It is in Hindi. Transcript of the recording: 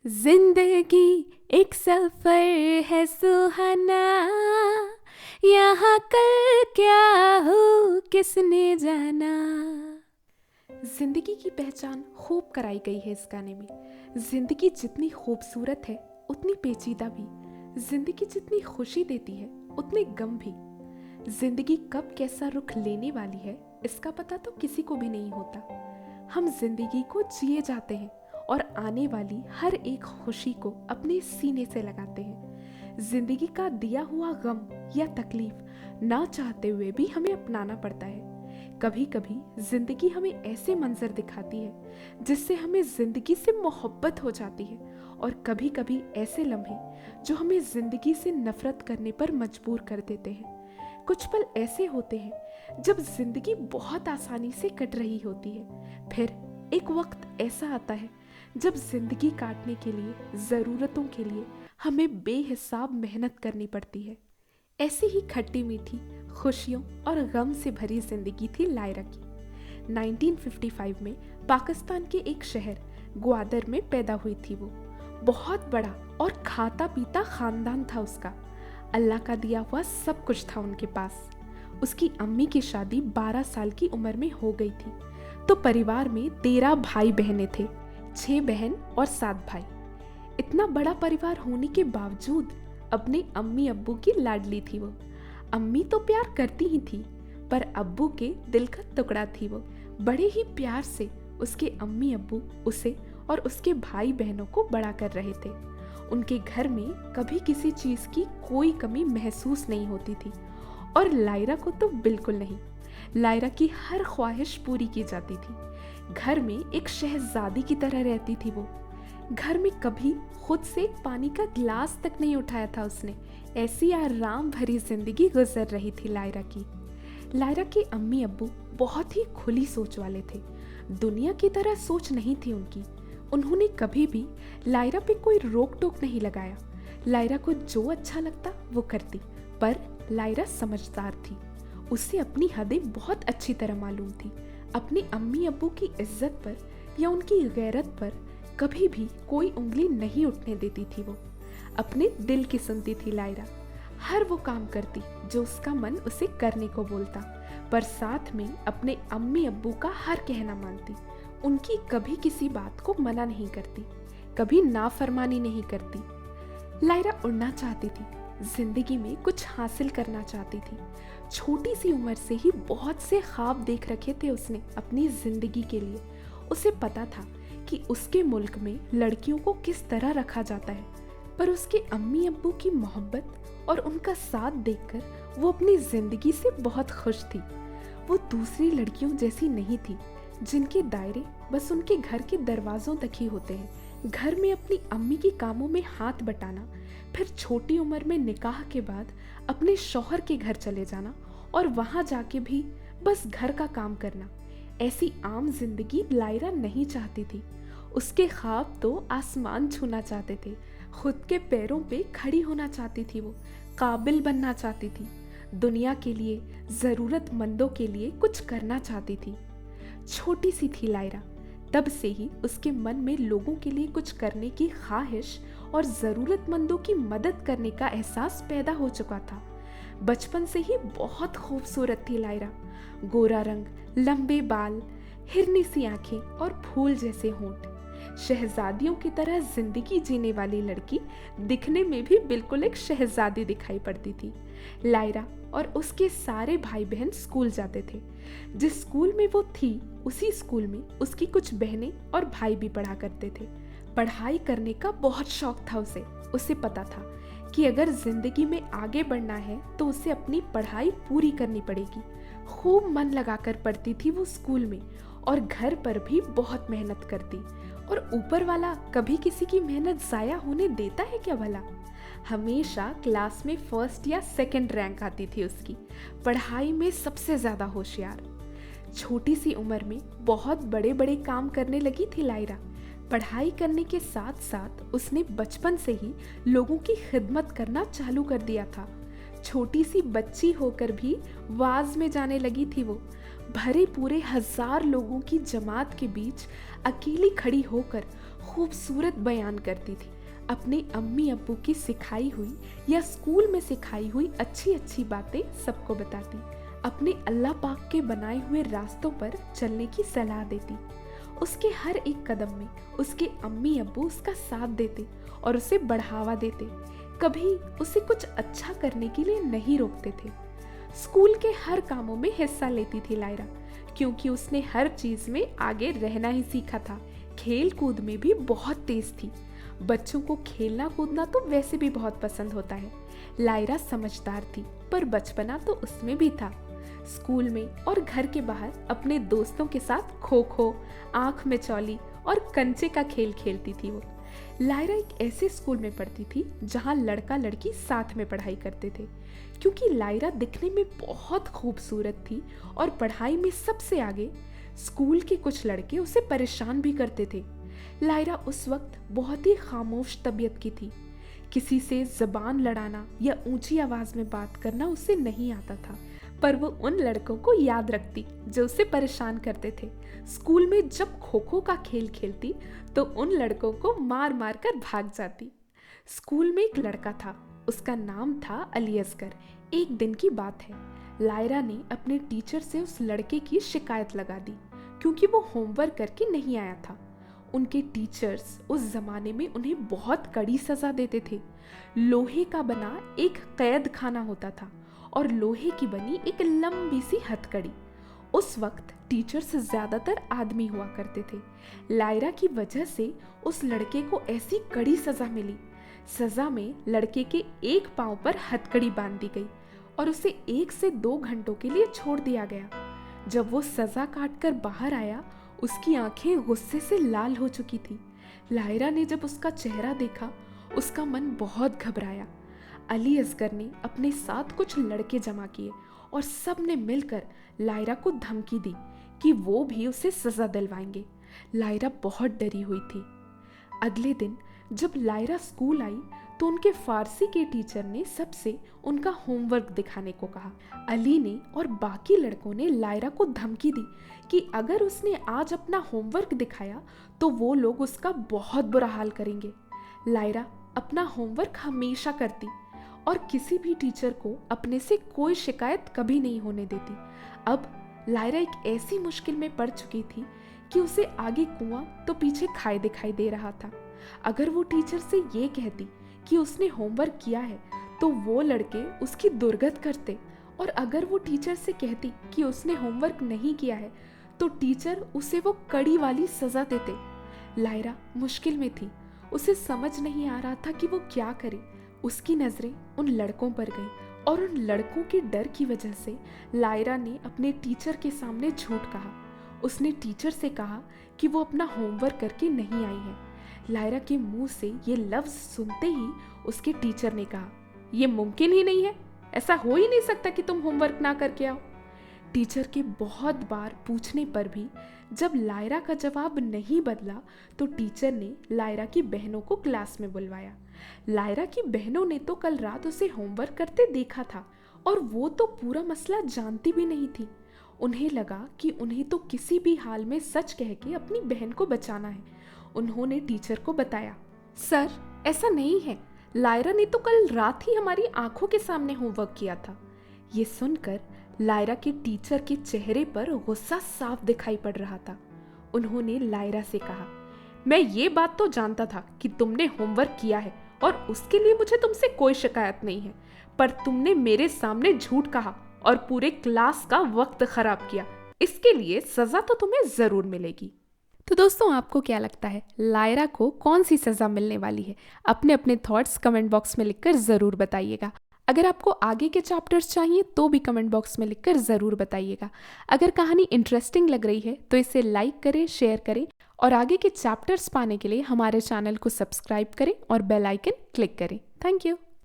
जिंदगी एक सफर है सुहाना, यहाँ कल क्या हो किसने जाना। जिंदगी की पहचान खूब कराई गई है इस गाने में। जिंदगी जितनी खूबसूरत है उतनी पेचीदा भी। जिंदगी जितनी खुशी देती है उतने गम भी। जिंदगी कब कैसा रुख लेने वाली है इसका पता तो किसी को भी नहीं होता। हम जिंदगी को जिए जाते हैं और आने वाली हर एक खुशी को अपने सीने से लगाते हैं। जिंदगी का दिया हुआ गम या तकलीफ ना चाहते हुए भी हमें अपनाना पड़ता है। कभी कभी जिंदगी हमें ऐसे मंजर दिखाती है जिससे हमें जिंदगी से मोहब्बत हो जाती है, और कभी कभी ऐसे लम्हे जो हमें जिंदगी से नफरत करने पर मजबूर कर देते हैं। कुछ पल ऐसे होते हैं जब जिंदगी बहुत आसानी से कट रही होती है। फिर एक वक्त ऐसा आता है जब जिंदगी काटने के लिए, ज़रूरतों के लिए हमें बेहिसाब मेहनत करनी पड़ती है। ऐसी ही खट्टी मीठी खुशियों और गम से भरी जिंदगी थी लायरा की। 1955 में पाकिस्तान के एक शहर ग्वादर में पैदा हुई थी वो। बहुत बड़ा और खाता पीता खानदान था उसका। अल्लाह का दिया हुआ सब कुछ था उनके पास। उसकी अम्मी की शादी 12 साल की उम्र में हो गई थी, तो परिवार में 13 भाई बहनें थे, 6 बहन और 7 भाई। इतना बड़ा परिवार होने के बावजूद अपने अम्मी अब्बू की लाडली थी वो। अम्मी तो प्यार करती ही थी, पर अब्बू के दिल का टुकड़ा थी वो। बड़े ही प्यार से उसके अम्मी अब्बू उसे और उसके भाई बहनों को बड़ा कर रहे थे। उनके घर में कभी किसी चीज की कोई कमी महसूस नहीं होती थी, और लायरा को तो बिल्कुल नहीं। लायरा की हर ख्वाहिश पूरी की जाती थी। घर में एक शहजादी की तरह रहती थी वो। घर में कभी खुद से एक पानी का गिलास तक नहीं उठाया था उसने। ऐसी आराम भरी जिंदगी गुजर रही थी लायरा की। लायरा के अम्मी अब्बू बहुत ही खुली सोच वाले थे। दुनिया की तरह सोच नहीं थी उनकी। उन्होंने कभी भी लायरा पे कोई रोक टोक नहीं लगाया। लायरा को जो अच्छा लगता वो करती, पर लायरा समझदार थी। उसे अपनी हदें बहुत अच्छी तरह मालूम थी। अपने अम्मी अब्बू की इज्जत पर या उनकी गैरत पर कभी भी कोई उंगली नहीं उठने देती थी वो। अपने दिल की सुनती थी लायरा। हर वो काम करती जो उसका मन उसे करने को बोलता, पर साथ में अपने अम्मी अब्बू का हर कहना मानती। उनकी कभी किसी बात को मना नहीं करती, कभी नाफरमानी नहीं करती। लायरा उड़ना चाहती थी, जिंदगी में कुछ हासिल करना चाहती थी। छोटी सी उम्र से ही बहुत से ख्वाब देख रखे थे उसने अपनी जिंदगी के लिए। उसे पता था कि उसके मुल्क में लड़कियों को किस तरह रखा जाता है, पर उसके अम्मी अब्बू की मोहब्बत और उनका साथ देखकर वो अपनी जिंदगी से बहुत खुश थी। वो दूसरी लड़कियों जैसी नहीं थी जिनके दायरे बस उनके घर के दरवाजों तक ही होते हैं। घर में अपनी अम्मी के कामों में हाथ बटाना, फिर छोटी उम्र में निकाह के बाद अपने शौहर के घर चले जाना और वहां जाके भी बस घर का काम करना। ऐसी आम जिंदगी लायरा नहीं चाहती थी। उसके ख्वाब तो आसमान छूना चाहते थे। खुद के पैरों पे खड़ी होना चाहती थी वो। काबिल बनना चाहती थी। दुनिया के लिए, ज़रूरतमंदों के लिए कुछ करना चाहती थी। छोटी सी थी लायरा, तब से ही उसके मन में लोगों के लिए कुछ करने की ख्वाहिश और ज़रूरतमंदों की मदद करने का एहसास पैदा हो चुका था। बचपन से ही बहुत खूबसूरत थी लायरा। गोरा रंग, लंबे बाल, हिरनी सी आंखें और फूल जैसे होंठ। शहजादियों की तरह जिंदगी जीने वाली लड़की दिखने में भी बिल्कुल एक शहजादी दिखाई पड़ती थी। लायरा और उसके सारे भाई बहन स्कूल जाते थे। जिस स्कूल में वो थी उसी स्कूल में उसकी कुछ बहनें और भाई भी पढ़ा करते थे। पढ़ाई करने का बहुत शौक था उसे। उसे पता था कि अगर जिंदगी में आगे बढ़ना है तो उसे अपनी पढ़ाई पूरी करनी पड़ेगी। खूब मन लगाकर पढ़ती थी वो स्कूल में, और घर पर भी बहुत मेहनत करती। और ऊपर वाला कभी किसी की मेहनत जाया होने देता है क्या भला? हमेशा क्लास में फर्स्ट या सेकंड रैंक आती थी उसकी। पढ़ाई में सबसे ज्यादा होशियार। छोटी सी उम्र में बहुत बड़े बड़े काम करने लगी थी लायरा। पढ़ाई करने के साथ साथ उसने बचपन से ही लोगों की खिदमत करना चालू कर दिया था। छोटी सी बच्ची होकर भी वाज में जाने लगी थी वो। भरे पूरे 1000 लोगों की जमात के बीच अकेली खड़ी होकर खूबसूरत बयान करती थी, अपने अम्मी अब्बू की सिखाई हुई या स्कूल में सिखाई हुई अच्छी अच्छी बातें सबको बताती, अपने अल्लाह पाक के बनाए हुए रास्तों पर चलने की सलाह देती। उसके हर एक कदम में उसके अम्मी अब्बू उसका साथ देते और उसे बढ़ावा देते, कभी उसे कुछ अच्छा करने के लिए नहीं रोकते थे। स्कूल के हर कामों में हिस्सा लेती थी लायरा, क्योंकि उसने हर चीज में आगे रहना ही सीखा था। खेल कूद में भी बहुत तेज थी। बच्चों को खेलना कूदना तो वैसे भी बहुत पसंद होता है। लायरा समझदार थी, पर बचपना तो उसमें भी था। स्कूल में और घर के बाहर अपने दोस्तों के साथ खो खो, आंख में चौली और कंचे का खेल खेलती थी वो। लायरा एक ऐसे स्कूल में पढ़ती थी जहां लड़का लड़की साथ में पढ़ाई करते थे, क्योंकि लायरा दिखने में बहुत खूबसूरत थी और पढ़ाई में सबसे आगे। स्कूल के कुछ लड़के उसे परेशान भी करते थे। लायरा उस वक्त बहुत ही खामोश तबीयत की थी। किसी से जबान लड़ाना या ऊंची आवाज में बात करना उसे नहीं आता था, पर वो उन लड़कों को याद रखती जो उसे परेशान करते थे। स्कूल में जब खो खो का खेल खेलती तो उन लड़कों को मार मार कर भाग जाती। स्कूल में एक लड़का था, उसका नाम था अली असगर। एक दिन की बात है, लायरा ने अपने टीचर से उस लड़के की शिकायत लगा दी, क्योंकि वो होमवर्क करके नहीं आया था। उनके टीचर्स उस जमाने में उन्हें बहुत कड़ी सजा देते थे। लोहे का बना एक कैद खाना होता था और लोहे की बनी एक लंबी सी हथकड़ी। उस वक्त टीचर्स ज्यादातर आदमी हुआ करते थे। लायरा की वजह से उस लड़के को ऐसी कड़ी सजा मिली। सजा में लड़के के एक पांव पर हथकड़ी बांध दी गई और उसे 1 से 2 घंटों के लिए छोड़ दिया गया। जब वो सजा काट कर बाहर आया, उसकी आंखें गुस्से से लाल हो चुकी थी। लायरा ने जब उसका चेहरा देखा, उसका मन बहुत घबराया। अली असगर ने अपने साथ कुछ लड़के जमा किए और सब ने मिलकर लायरा को धमकी दी कि वो भी उसे सजा दिलवाएंगे। लायरा बहुत डरी हुई थी। अगले दिन जब लायरा स्कूल आई तो उनके फारसी के टीचर ने सबसे उनका होमवर्क दिखाने को कहा। अली ने और बाकी लड़कों ने लायरा को धमकी दी कि अगर उसने आज अपना होमवर्क दिखाया तो वो लोग उसका बहुत बुरा हाल करेंगे। लायरा अपना होमवर्क हमेशा करती और किसी भी टीचर को अपने से कोई शिकायत कभी नहीं होने देती। अब लायरा एक ऐसी मुश्किल में पड़ चुकी थी कि उसे आगे कुआं तो पीछे खाई दिखाई दे रहा था। अगर वो टीचर से ये कहती कि उसने होमवर्क किया है तो वो लड़के उसकी दुर्गत करते, और अगर वो टीचर से कहती कि उसने होमवर्क नहीं किया है तो टीचर उसे वो कड़ी वाली सजा देते। लायरा मुश्किल में थी, उसे समझ नहीं आ रहा था कि वो क्या करे। उसकी नजरें उन लड़कों पर गई और उन लड़कों के डर की वजह से लायरा ने अपने टीचर के सामने झूठ कहा। उसने टीचर से कहा कि वो अपना होमवर्क करके नहीं आई है। लायरा के मुंह से ये लफ्ज सुनते ही उसके टीचर ने कहा, ये मुमकिन ही नहीं है, ऐसा हो ही नहीं सकता कि तुम होमवर्क ना करके आओ। टीचर के बहुत बार पूछने पर भी जब लायरा का जवाब नहीं बदला तो टीचर ने लायरा की बहनों को क्लास में बुलवाया। लायरा की बहनों ने तो कल रात उसे होमवर्क करते देखा था और वो तो पूरा मसला जानती भी नहीं थी। उन्हें लगा कि उन्हें तो किसी भी हाल में सच कह के अपनी बहन को बचाना है। उन्होंने टीचर को बताया, सर ऐसा नहीं है, लायरा ने तो कल रात ही हमारी आंखों के सामने होमवर्क किया था। ये सुनकर लायरा के टीचर के चेहरे पर गुस्सा साफ दिखाई पड़ रहा था। उन्होंने लायरा से कहा, मैं ये बात तो जानता था कि तुमने होमवर्क किया है और उसके लिए मुझे तुमसे कोई शिकायत नहीं है, पर तुमने मेरे सामने झूठ कहा और पूरे क्लास का वक्त खराब किया। इसके लिए सजा तो तुम्हें जरूर मिलेगी। तो दोस्तों, आपको क्या लगता है लायरा को कौन सी सजा मिलने वाली है? अपने अपने थॉट्स कमेंट बॉक्स में लिखकर ज़रूर बताइएगा। अगर आपको आगे के चैप्टर्स चाहिए तो भी कमेंट बॉक्स में लिखकर ज़रूर बताइएगा। अगर कहानी इंटरेस्टिंग लग रही है तो इसे लाइक करें, शेयर करें और आगे के चैप्टर्स पाने के लिए हमारे चैनल को सब्सक्राइब करें और बेल आइकन क्लिक करें। Thank you.